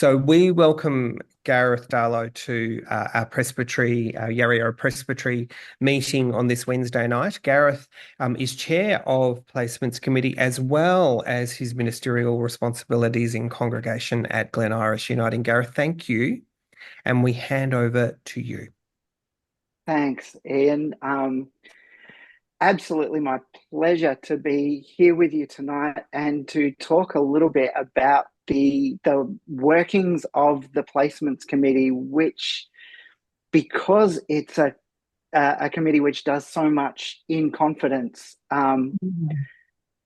So we welcome Gareth Darlow to our presbytery, our Yarra Yarra Presbytery meeting on this Wednesday night. Gareth is chair of Placements Committee as well as his ministerial responsibilities in congregation at Glen Iris Uniting. Gareth, thank you. And we hand over to you. Thanks, Ian. Absolutely my pleasure to be here with you tonight and to talk a little bit about the workings of the Placements Committee, which, because it's a committee which does so much in confidence,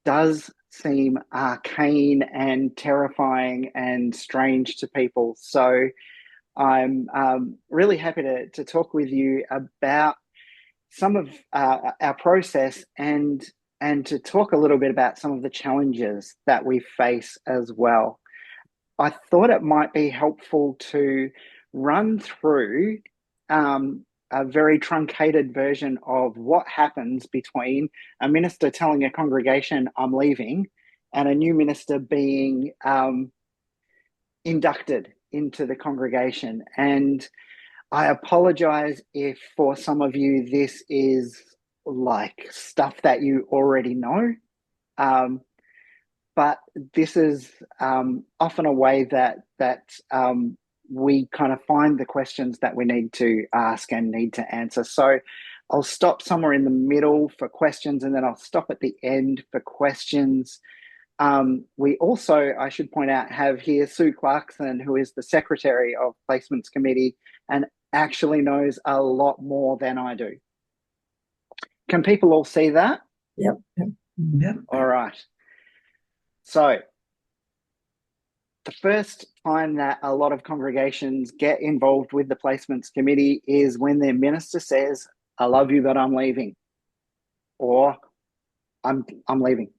does seem arcane and terrifying and strange to people. So I'm really happy to talk with you about some of our process and to talk a little bit about some of the challenges that we face as well. I thought it might be helpful to run through a very truncated version of what happens between a minister telling a congregation, "I'm leaving," and a new minister being inducted into the congregation. And I apologize if for some of you this is like stuff that you already know, but this is often a way that we kind of find the questions that we need to ask and need to answer. So I'll stop somewhere in the middle for questions, and then I'll stop at the end for questions. We also, I should point out, have here Sue Clarkson, who is the Secretary of Placements Committee and actually knows a lot more than I do. Can people all see that? Yep. All right. So the first time that a lot of congregations get involved with the Placements Committee is when their minister says, "I love you, but I'm leaving," or I'm leaving.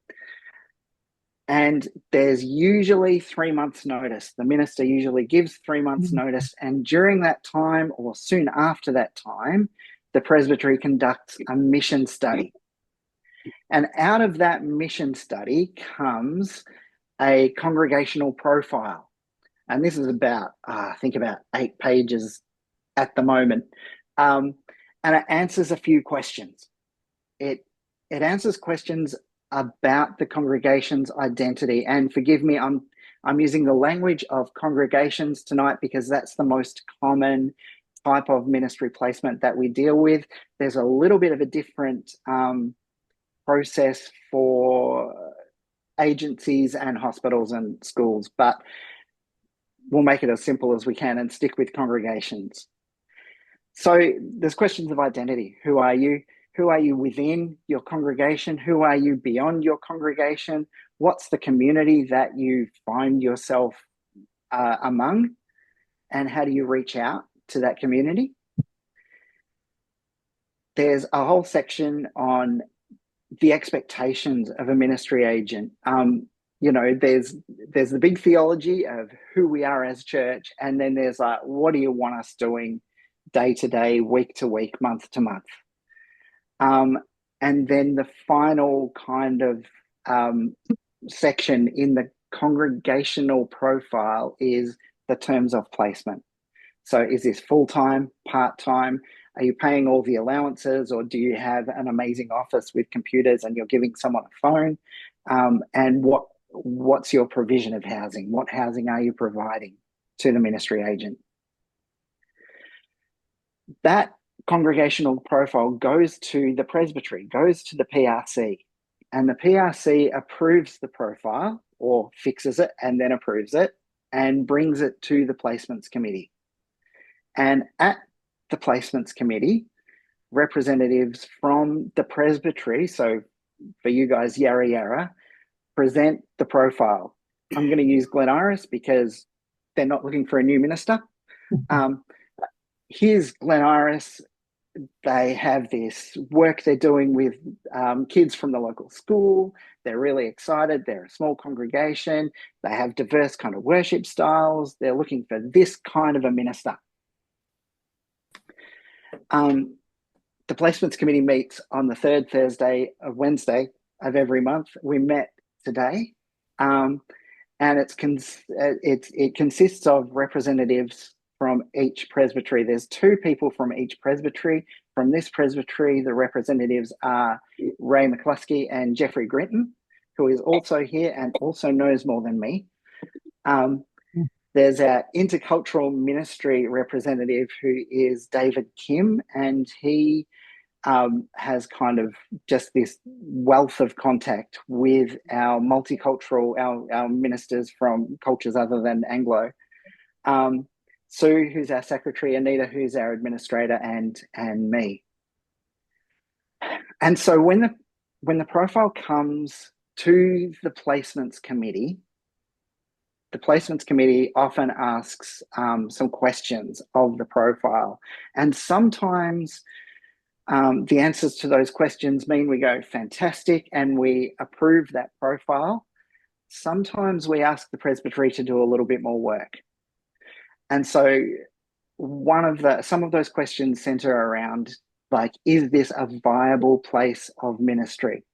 And there's usually 3 months notice. The minister usually gives 3 months notice. And during that time, or soon after that time, the presbytery conducts a mission study. And out of that mission study comes a congregational profile. And this is about, I think about 8 pages at the moment. And it answers a few questions. It answers questions about the congregation's identity. And forgive me, I'm using the language of congregations tonight because that's the most common type of ministry placement that we deal with. There's a little bit of a different process for agencies and hospitals and schools, but we'll make it as simple as we can and stick with congregations. So there's questions of identity. Who are you? Who are you within your congregation? Who are you beyond your congregation? What's the community that you find yourself among? And how do you reach out to that community? There's a whole section on the expectations of a ministry agent. You know, there's the big theology of who we are as church, and then there's like, what do you want us doing day to day, week to week, month to month? And then the final kind of section in the congregational profile is the terms of placement. So is this full-time, part-time? Are you paying all the allowances, or do you have an amazing office with computers and you're giving someone a phone? And what's your provision of housing? What housing are you providing to the ministry agent? That congregational profile goes to the presbytery, goes to the PRC, and the PRC approves the profile or fixes it and then approves it and brings it to the Placements Committee. And at the Placements Committee, representatives from the presbytery, so for you guys, Yarra Yarra, present the profile. I'm going to use Glen Iris because they're not looking for a new minister. Here's Glen Iris. They have this work they're doing with kids from the local school. They're really excited. They're a small congregation. They have diverse kind of worship styles. They're looking for this kind of a minister. The Placements Committee meets on the third Wednesday of every month. We met today. and it consists of representatives from each presbytery. There's 2 people from each presbytery. From this presbytery, the representatives are Ray McCluskey and Jeffrey Grinton, who is also here and also knows more than me. There's our intercultural ministry representative, who is David Kim, and he has kind of just this wealth of contact with our multicultural, our ministers from cultures other than Anglo. Sue, who's our secretary, Anita, who's our administrator, and me. And so when the profile comes to the placements committee, the placements committee often asks some questions of the profile, and sometimes the answers to those questions mean we go fantastic and we approve that profile. Sometimes we ask the presbytery to do a little bit more work. And so some of those questions center around, like, is this a viable place of ministry?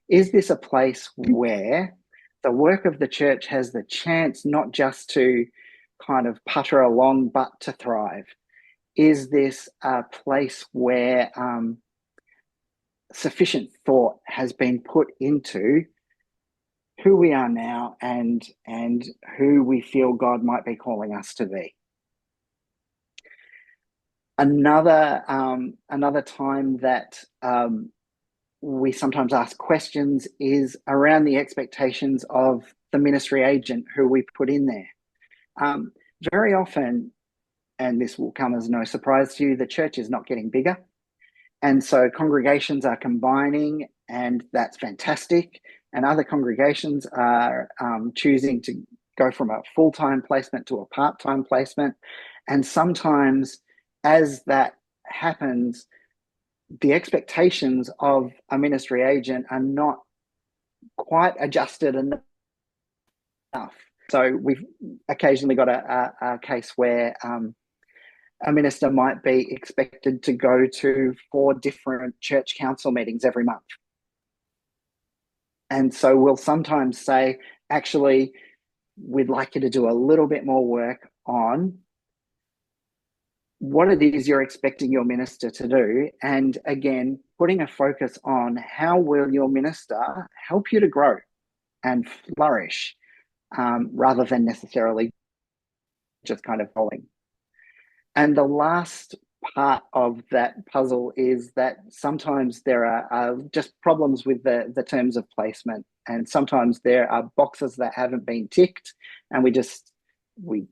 Is this a place where the work of the church has the chance not just to kind of putter along, but to thrive? Is this a place where sufficient thought has been put into who we are now and who we feel God might be calling us to be? Another time that we sometimes ask questions is around the expectations of the ministry agent who we put in there. Very often, and this will come as no surprise to you, the church is not getting bigger. And so congregations are combining, and that's fantastic. And other congregations are choosing to go from a full-time placement to a part-time placement. And sometimes as that happens, the expectations of a ministry agent are not quite adjusted enough. So we've occasionally got a case where a minister might be expected to go to 4 different church council meetings every month. And so we'll sometimes say, actually, we'd like you to do a little bit more work on what it is you're expecting your minister to do. And again, putting a focus on how will your minister help you to grow and flourish, rather than necessarily just kind of following. And the last part of that puzzle is that sometimes there are just problems with the terms of placement, and sometimes there are boxes that haven't been ticked, and we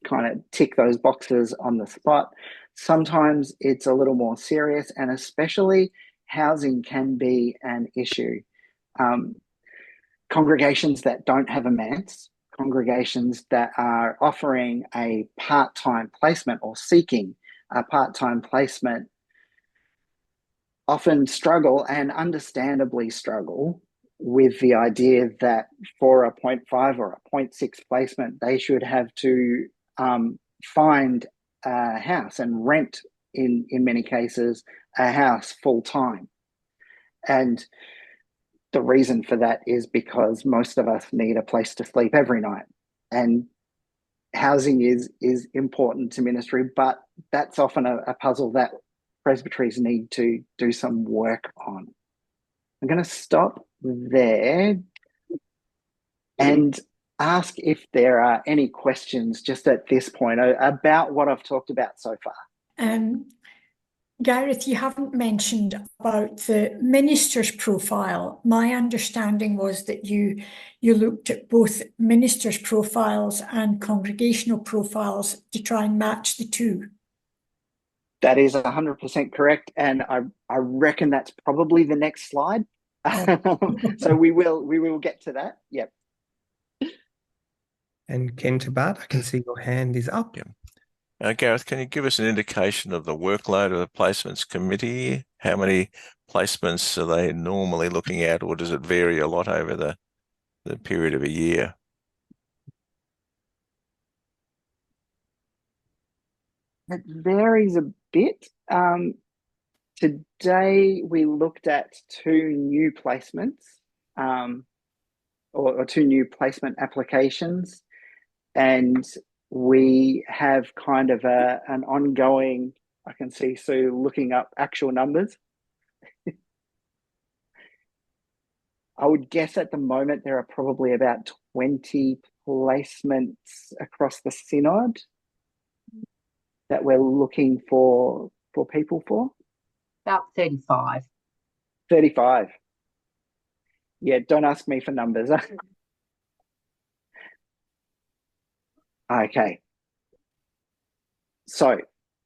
kind of tick those boxes on the spot. Sometimes it's a little more serious, and especially housing can be an issue. Congregations that don't have a manse, congregations that are offering a part-time placement or seeking a part-time placement often struggle, and understandably struggle, with the idea that for a 0.5 or a 0.6 placement, they should have to find a house and rent, in many cases, a house full-time. And the reason for that is because most of us need a place to sleep every night, and housing is important to ministry, but that's often a puzzle that presbyteries need to do some work on. I'm going to stop there and ask if there are any questions just at this point about what I've talked about so far. Gareth, you haven't mentioned about the minister's profile. My understanding was that you looked at both ministers' profiles and congregational profiles to try and match the two. That is 100% correct, and I reckon that's probably the next slide. So we will get to that. Yep. And Ken Tabat, I can see your hand is up. Yep. Gareth, can you give us an indication of the workload of the placements committee? How many placements are they normally looking at, or does it vary a lot over the period of a year? It varies a bit. Today we looked at 2 new placements, or 2 new placement applications. And we have kind of an ongoing, I can see Sue looking up actual numbers. I would guess at the moment there are probably about 20 placements across the Synod that we're looking for people for. About 35. 35. Yeah, don't ask me for numbers. Okay. So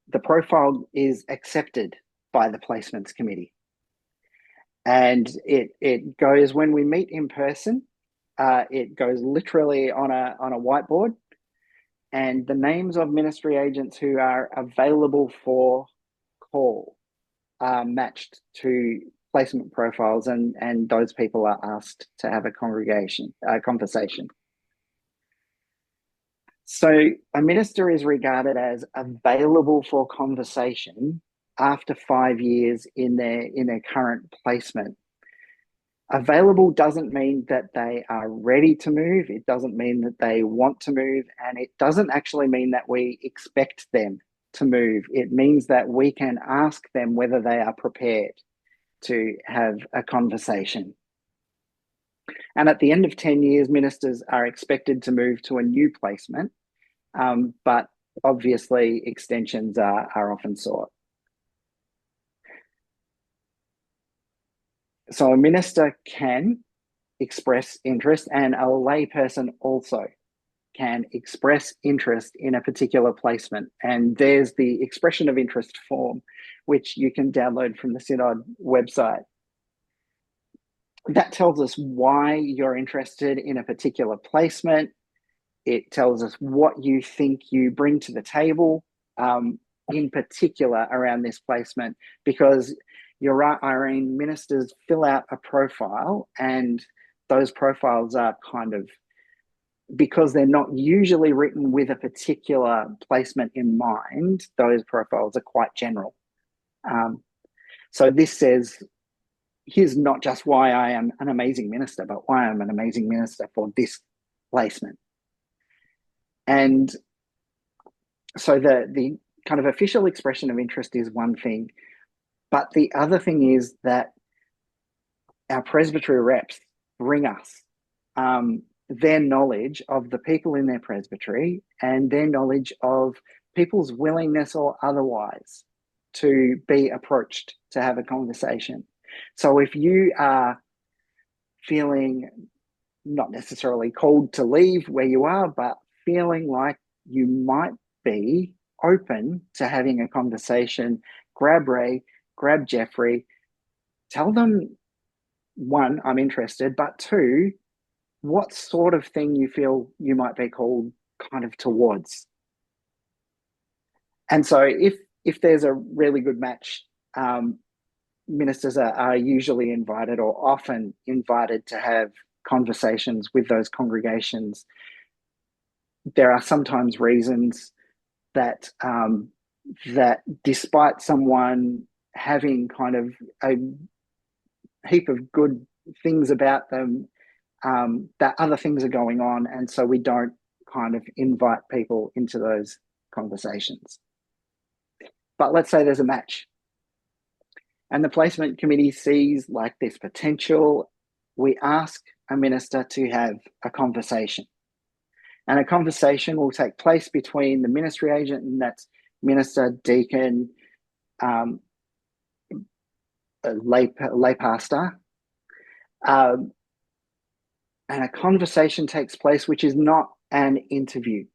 the profile is accepted by the Placements Committee. And it goes, when we meet in person, it goes literally on a whiteboard, and the names of ministry agents who are available for call are matched to placement profiles, and those people are asked to have a conversation. So a minister is regarded as available for conversation after 5 years in their current placement. Available doesn't mean that they are ready to move. It doesn't mean that they want to move. And it doesn't actually mean that we expect them to move. It means that we can ask them whether they are prepared to have a conversation. And at the end of 10 years, ministers are expected to move to a new placement, but obviously extensions are often sought. So a minister can express interest, and a layperson also can express interest in a particular placement. And there's the expression of interest form, which you can download from the Synod website. That tells us why you're interested in a particular placement. It tells us what you think you bring to the table, in particular around this placement, because you're right, Irene, ministers fill out a profile, and those profiles are kind of, because they're not usually written with a particular placement in mind, those profiles are quite general. So this says, here's not just why I am an amazing minister, but why I'm an amazing minister for this placement. And so the kind of official expression of interest is one thing, but the other thing is that our presbytery reps bring us their knowledge of the people in their presbytery and their knowledge of people's willingness or otherwise to be approached to have a conversation. So if you are feeling not necessarily called to leave where you are, but feeling like you might be open to having a conversation, grab Ray, grab Jeffrey, tell them, one, I'm interested, but two, what sort of thing you feel you might be called kind of towards. And so if there's a really good match, ministers are usually invited or often invited to have conversations with those congregations. There are sometimes reasons that that despite someone having kind of a heap of good things about them, that other things are going on, and so we don't kind of invite people into those conversations. But let's say there's a match, and the placement committee sees like this potential. We ask a minister to have a conversation, and a conversation will take place between the ministry agent, and that's minister, deacon, a lay pastor, and a conversation takes place, which is not an interview,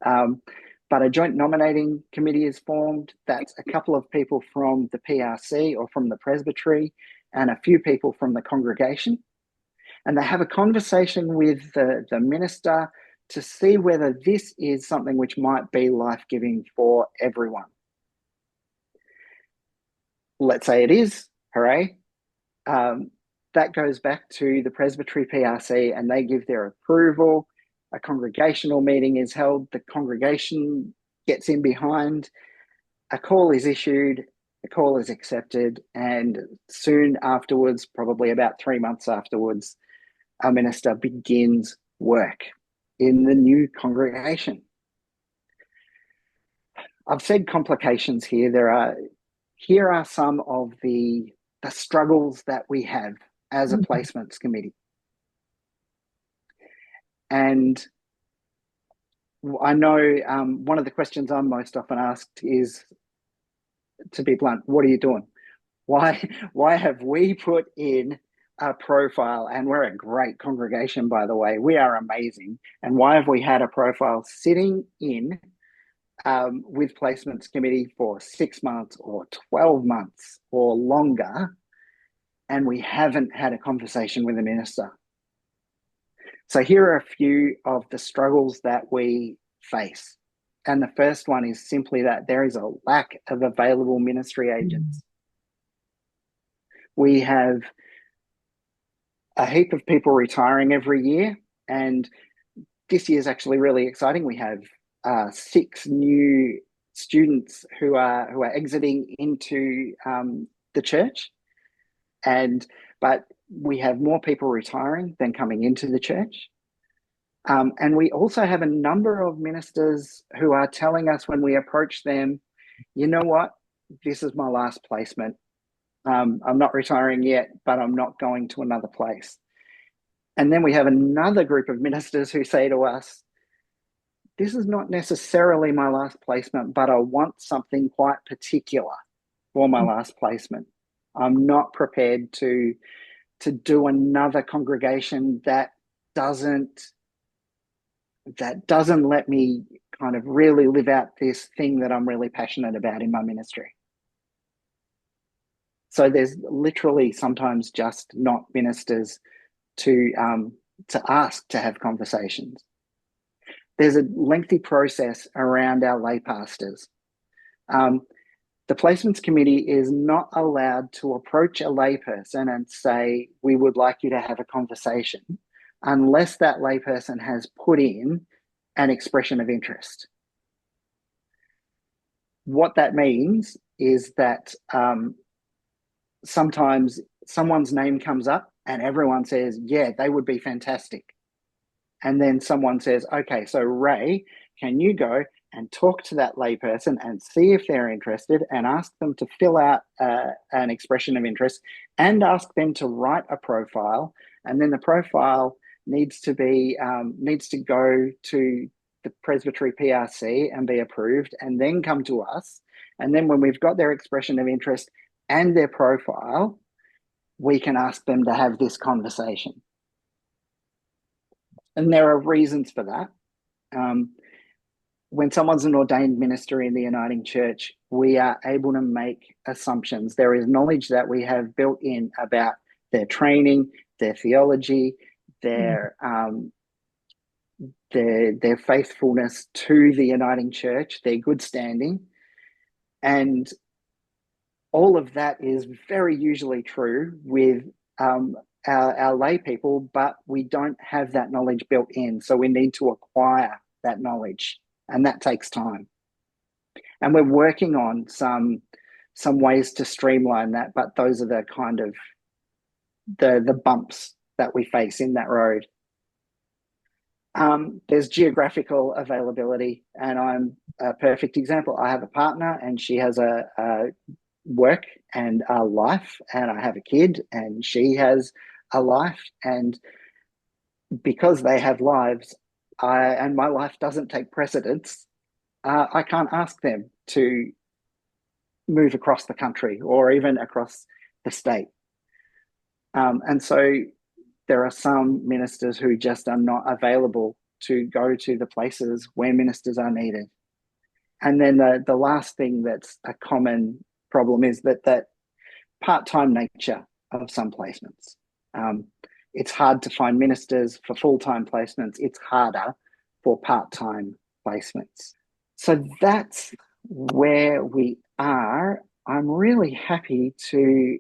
but a joint nominating committee is formed. That's a couple of people from the PRC or from the presbytery and a few people from the congregation. And they have a conversation with the minister to see whether this is something which might be life-giving for everyone. Let's say it is, hooray. That goes back to the presbytery PRC and they give their approval. A congregational meeting is held. The congregation gets in behind. A call is issued. The call is accepted. And soon afterwards, probably about 3 months afterwards, a minister begins work. in the new congregation. I've said complications here. Here are some of the struggles that we have as a placements committee. And I know one of the questions I'm most often asked is, to be blunt, what are you doing? Why have we put in a profile, and we're a great congregation, by the way, we are amazing, and why have we had a profile sitting in with placements committee for 6 months or 12 months or longer, and we haven't had a conversation with the minister? So here are a few of the struggles that we face. And the first one is simply that there is a lack of available ministry agents. We have a heap of people retiring every year, and this year is actually really exciting. We have 6 new students who are exiting into the church, but we have more people retiring than coming into the church. And we also have a number of ministers who are telling us when we approach them, you know what, this is my last placement. I'm not retiring yet, but I'm not going to another place. And then we have another group of ministers who say to us, this is not necessarily my last placement, but I want something quite particular for my last placement. I'm not prepared to do another congregation that doesn't let me kind of really live out this thing that I'm really passionate about in my ministry. So there's literally sometimes just not ministers to ask to have conversations. There's a lengthy process around our lay pastors. The placements committee is not allowed to approach a layperson and say, we would like you to have a conversation, unless that layperson has put in an expression of interest. What that means is that sometimes someone's name comes up and everyone says, yeah, they would be fantastic. And then someone says, okay, so Ray, can you go and talk to that layperson and see if they're interested, and ask them to fill out an expression of interest, and ask them to write a profile. And then the profile needs to go to the Presbytery PRC and be approved, and then come to us. And then when we've got their expression of interest and their profile, we can ask them to have this conversation. And there are reasons for that. When someone's an ordained minister in the Uniting Church, we are able to make assumptions. There is knowledge that we have built in about their training, their theology, their faithfulness to the Uniting Church, their good standing. And all of that is very usually true with our lay people, but we don't have that knowledge built in. So we need to acquire that knowledge, and that takes time. And we're working on some ways to streamline that, but those are the kind of the bumps that we face in that road. There's geographical availability, and I'm a perfect example. I have a partner, and she has a work and a life, and I have a kid, and she has a life. And because they have lives, and my life doesn't take precedence, I can't ask them to move across the country or even across the state. And so there are some ministers who just are not available to go to the places where ministers are needed. And then the last thing that's a common problem is that part-time nature of some placements. It's hard to find ministers for full-time placements. It's harder for part-time placements. So that's where we are. I'm really happy to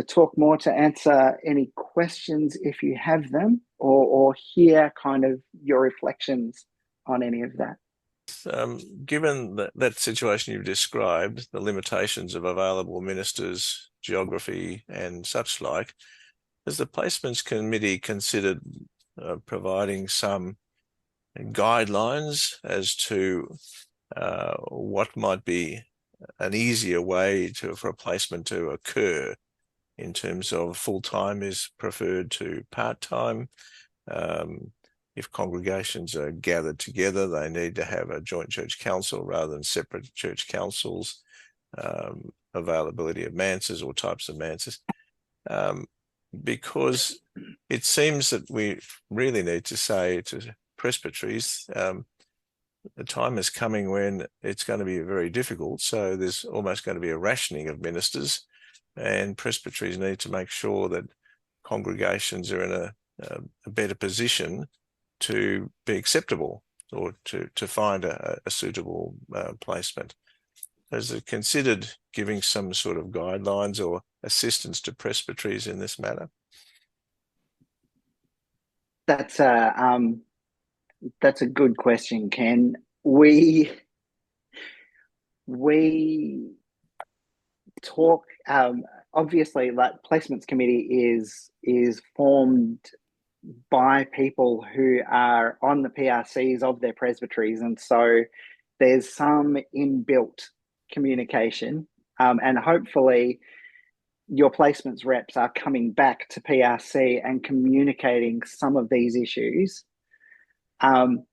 talk more, to answer any questions if you have them, or hear kind of your reflections on any of that. Given that situation you've described, the limitations of available ministers, geography and such like, has the Placements Committee considered providing some guidelines as to what might be an easier way for a placement to occur in terms of full-time is preferred to part-time. If congregations are gathered together, they need to have a joint church council rather than separate church councils. Availability of manses or types of manses. Because it seems that we really need to say to presbyteries, the time is coming when it's going to be very difficult. So there's almost going to be a rationing of ministers, and presbyteries need to make sure that congregations are in a better position to be acceptable or to find a suitable placement. Has it considered giving some sort of guidelines or assistance to presbyteries in this matter? That's a good question, Ken. We talk, obviously, like Placements Committee is formed by people who are on the PRCs of their presbyteries, and so there's some inbuilt communication, and hopefully your placements reps are coming back to PRC and communicating some of these issues. And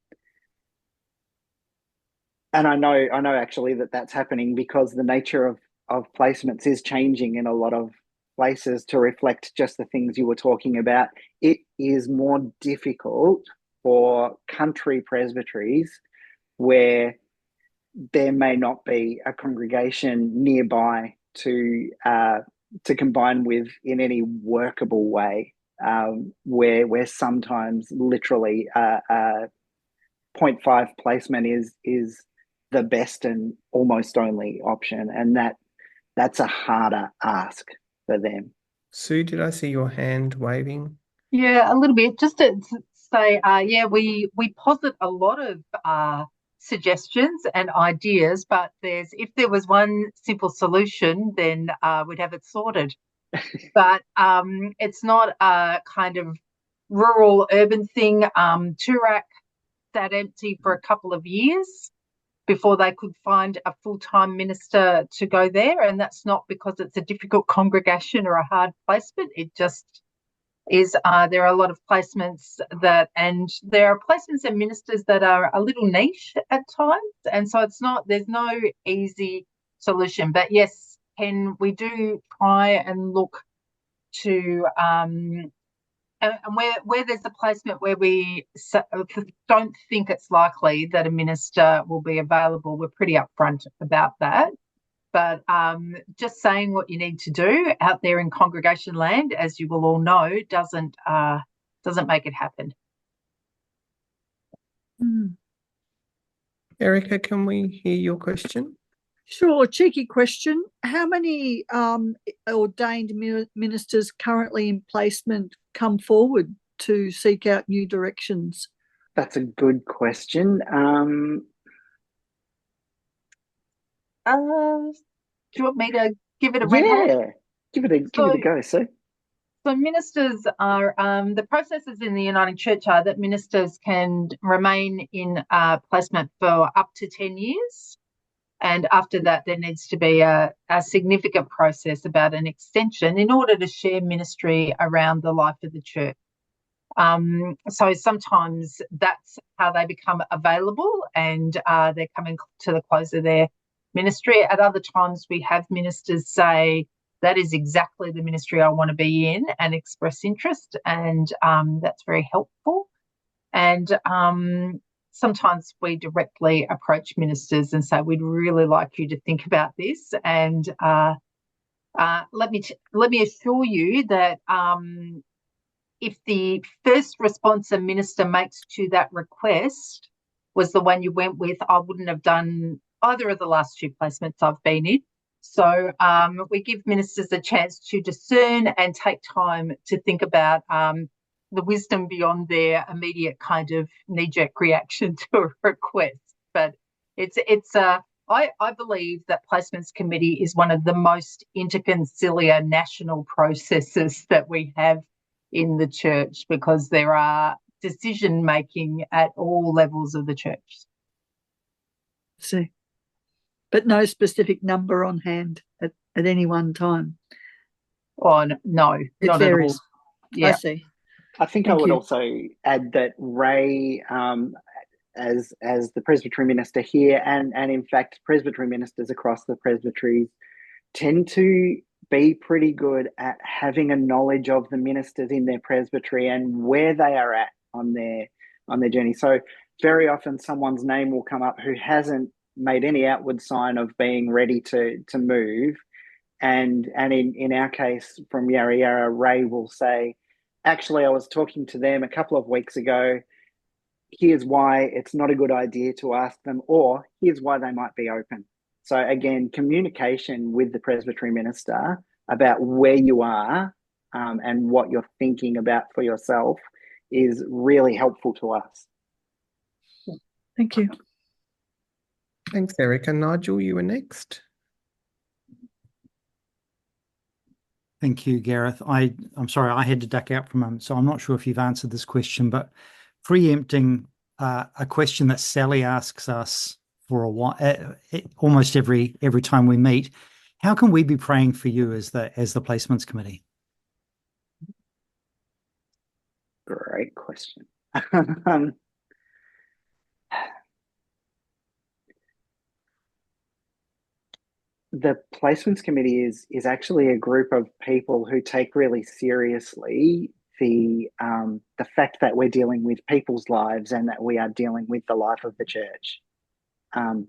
I know actually that's happening because the nature of placements is changing in a lot of places to reflect just the things you were talking about. It is more difficult for country presbyteries where there may not be a congregation nearby to combine with in any workable way, where sometimes literally 0.5 placement is the best and almost only option, and that's a harder ask for them. Sue, did I see your hand waving? Yeah, a little bit. Just to say, we posit a lot of suggestions and ideas, but if there was one simple solution, then we'd have it sorted. But it's not a kind of rural urban thing. Toorak sat empty for a couple of years before they could find a full-time minister to go there, and that's not because it's a difficult congregation or a hard placement. It just is. There are a lot of placements and there are placements and ministers that are a little niche at times, and so there's no easy solution. But yes, Ken, we do try and look to and where there's a placement where we don't think it's likely that a minister will be available, we're pretty upfront about that. But just saying what you need to do out there in congregation land, as you will all know, doesn't make it happen. Erica, can we hear your question? Sure, cheeky question. How many ordained ministers currently in placement come forward to seek out new directions? That's a good question. Do you want me to give it a red hat? Yeah, give it a go, Sue. So ministers are, the processes in the Uniting Church are that ministers can remain in placement for up to 10 years. And after that, there needs to be a significant process about an extension in order to share ministry around the life of the church. So sometimes that's how they become available, and they're coming to the close of their ministry. At other times, we have ministers say, that is exactly the ministry I want to be in, and express interest, and that's very helpful. And sometimes we directly approach ministers and say, we'd really like you to think about this. And let me assure you that if the first response a minister makes to that request was the one you went with, I wouldn't have done either of the last two placements I've been in. So we give ministers a chance to discern and take time to think about the wisdom beyond their immediate kind of knee-jerk reaction to a request. But I believe that Placements Committee is one of the most interconciliar national processes that we have in the church, because there are decision making at all levels of the church. See, but no specific number on hand at any one time. Oh, no, It not varies. at all. Yeah. I see. I think Thank I would you. also add that Ray, as the Presbytery minister here, and in fact Presbytery ministers across the presbyteries, tend to be pretty good at having a knowledge of the ministers in their presbytery and where they are at on their journey. So very often someone's name will come up who hasn't made any outward sign of being ready to move. And in our case from Yarra Yarra, Ray will say, actually, I was talking to them a couple of weeks ago. Here's why it's not a good idea to ask them, or here's why they might be open. So again, communication with the presbytery minister about where you are and what you're thinking about for yourself is really helpful to us. Thank you. Thanks, Erica. Nigel, you were next. Thank you, Gareth. I'm sorry, I had to duck out for a moment, so I'm not sure if you've answered this question, but preempting a question that Sally asks us for a while, almost every time we meet, how can we be praying for you as the Placements Committee? Great question. The Placements Committee is actually a group of people who take really seriously the fact that we're dealing with people's lives and that we are dealing with the life of the church, and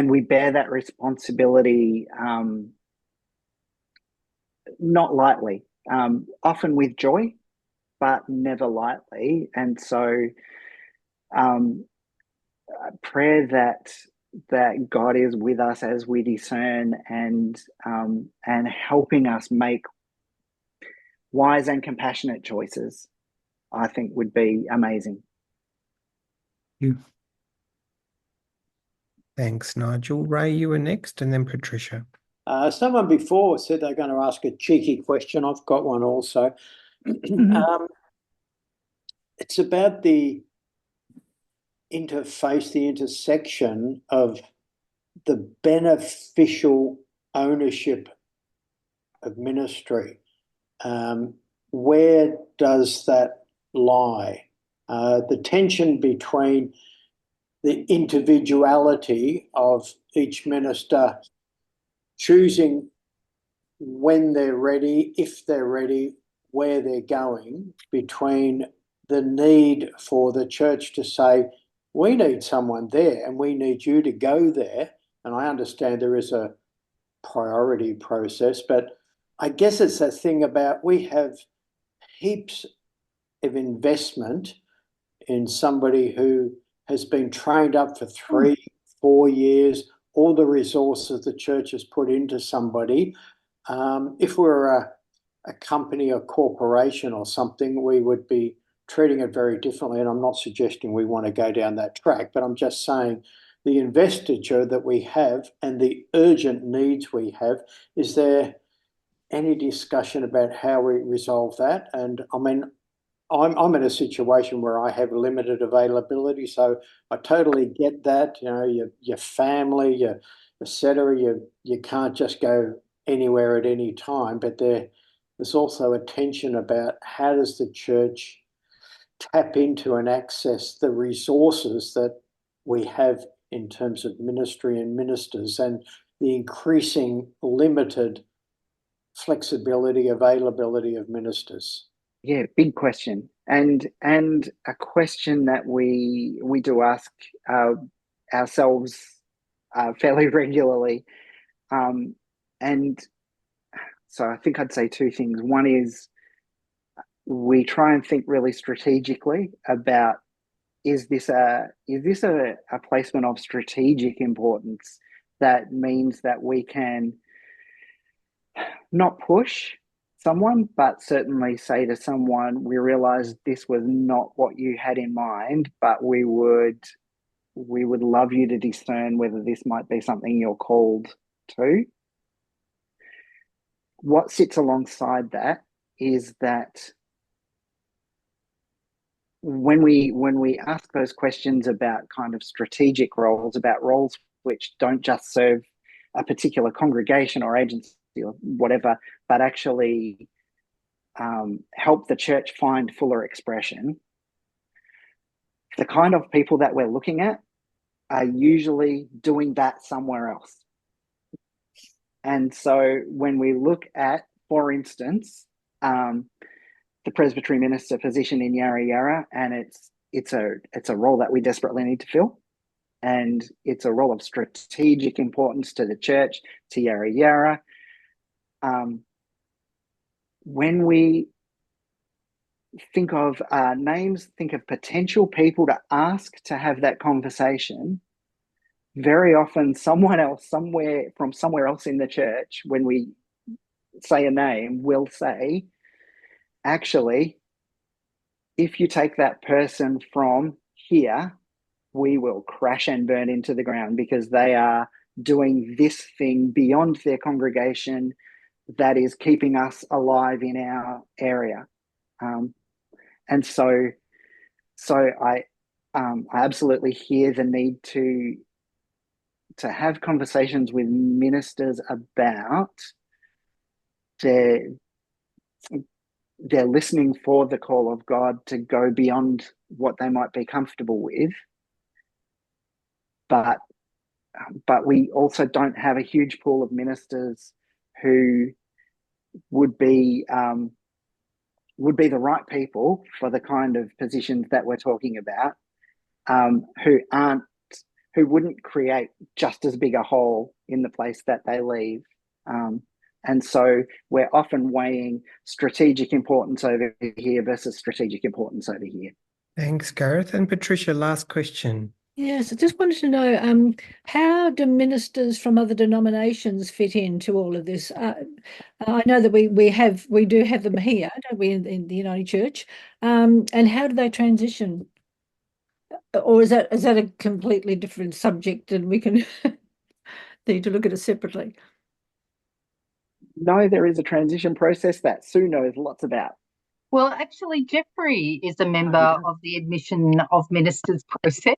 we bear that responsibility not lightly, often with joy, but never lightly. And so prayer that God is with us as we discern and helping us make wise and compassionate choices, I think would be amazing. You. Thanks, Nigel. Ray, you were next, and then Patricia. Someone before said they're going to ask a cheeky question. I've got one also. It's about the interface, the intersection of the beneficial ownership of ministry. Where does that lie? The tension between the individuality of each minister choosing when they're ready, if they're ready, where they're going, between the need for the church to say, we need someone there and we need you to go there. And I understand there is a priority process, but I guess it's that thing about we have heaps of investment in somebody who has been trained up for 3-4 years, all the resources the church has put into somebody. If we're a company, a corporation or something, we would be treating it very differently. And I'm not suggesting we want to go down that track, but I'm just saying the investiture that we have and the urgent needs we have, is there any discussion about how we resolve that? And I mean, I'm in a situation where I have limited availability, so I totally get that. You know, your family, your et cetera, you can't just go anywhere at any time. But there's also a tension about how does the church tap into and access the resources that we have in terms of ministry and ministers, and the increasing limited flexibility, availability of ministers. Yeah, big question, and a question that we do ask ourselves fairly regularly, and so I think I'd say two things. One is we try and think really strategically about, is this a placement of strategic importance that means that we can not push someone, but certainly say to someone, we realize this was not what you had in mind, but we would love you to discern whether this might be something you're called to. What sits alongside that is that when we ask those questions about kind of strategic roles, about roles which don't just serve a particular congregation or agency or whatever, but actually help the church find fuller expression, the kind of people that we're looking at are usually doing that somewhere else. And so when we look at, for instance, the presbytery minister position in Yarra Yarra, and it's a role that we desperately need to fill, and it's a role of strategic importance to the church, to Yarra Yarra. When we think of names, think of potential people to ask to have that conversation, very often someone else, somewhere else in the church, when we say a name, will say, actually, if you take that person from here, we will crash and burn into the ground because they are doing this thing beyond their congregation that is keeping us alive in our area. And so I absolutely hear the need to have conversations with ministers about they're listening for the call of God to go beyond what they might be comfortable with. But we also don't have a huge pool of ministers who would be the right people for the kind of positions that we're talking about, who wouldn't create just as big a hole in the place that they leave. And so we're often weighing strategic importance over here versus strategic importance over here. Thanks, Gareth. And Patricia, last question. Yes, I just wanted to know how do ministers from other denominations fit into all of this? I know that we do have them here, don't we, in the Uniting Church? And how do they transition? Or is that a completely different subject and we can need to look at it separately? No, there is a transition process that Sue knows lots about. Well, actually, Jeffrey is a member of the Admission of Ministers process,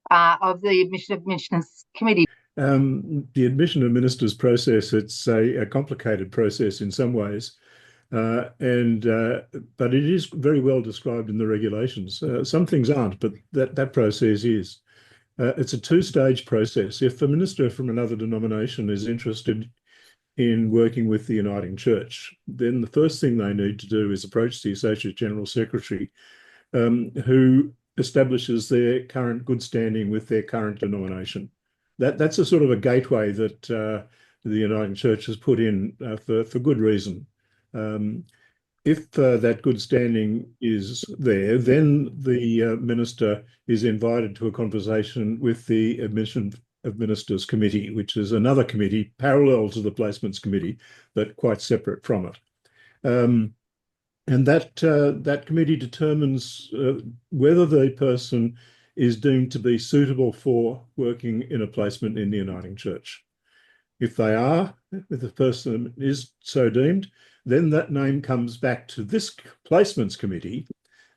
of the Admission of Ministers Committee. The Admission of Ministers process, it's a complicated process in some ways, but it is very well described in the regulations. Some things aren't, but that process is. It's a two-stage process. If a minister from another denomination is interested in working with the Uniting Church, then the first thing they need to do is approach the Associate General Secretary, who establishes their current good standing with their current denomination. That's a sort of a gateway that the Uniting Church has put in for good reason. If that good standing is there, then the minister is invited to a conversation with the Admission of Ministers Committee, which is another committee parallel to the Placements Committee, but quite separate from it. And that committee determines whether the person is deemed to be suitable for working in a placement in the Uniting Church. If they are, if the person is so deemed, then that name comes back to this Placements Committee,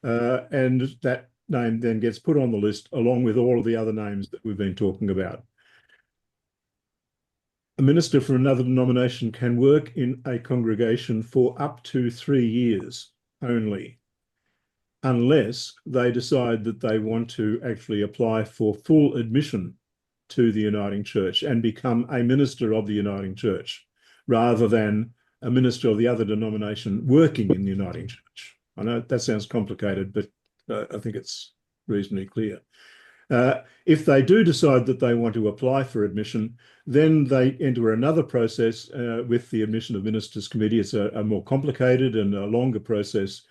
and that name then gets put on the list along with all of the other names that we've been talking about. A minister from another denomination can work in a congregation for up to 3 years only, unless they decide that they want to actually apply for full admission to the Uniting Church and become a minister of the Uniting Church, rather than a minister of the other denomination working in the Uniting Church. I know that sounds complicated, but I think it's reasonably clear. If they do decide that they want to apply for admission, then they enter another process with the Admission of Ministers Committee. It's a more complicated and a longer process,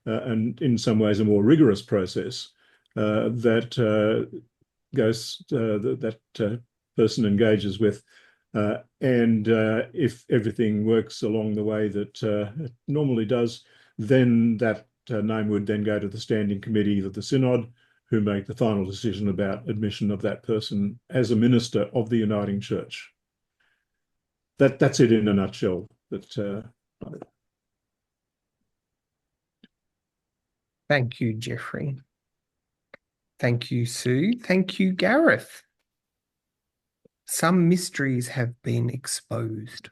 and in some ways a more rigorous process that person engages with. And if everything works along the way that it normally does, then that name would then go to the Standing Committee of the Synod, who make the final decision about admission of that person as a minister of the Uniting Church. That's it in a nutshell. Thank you, Jeffrey. Thank you, Sue. Thank you, Gareth. Some mysteries have been exposed.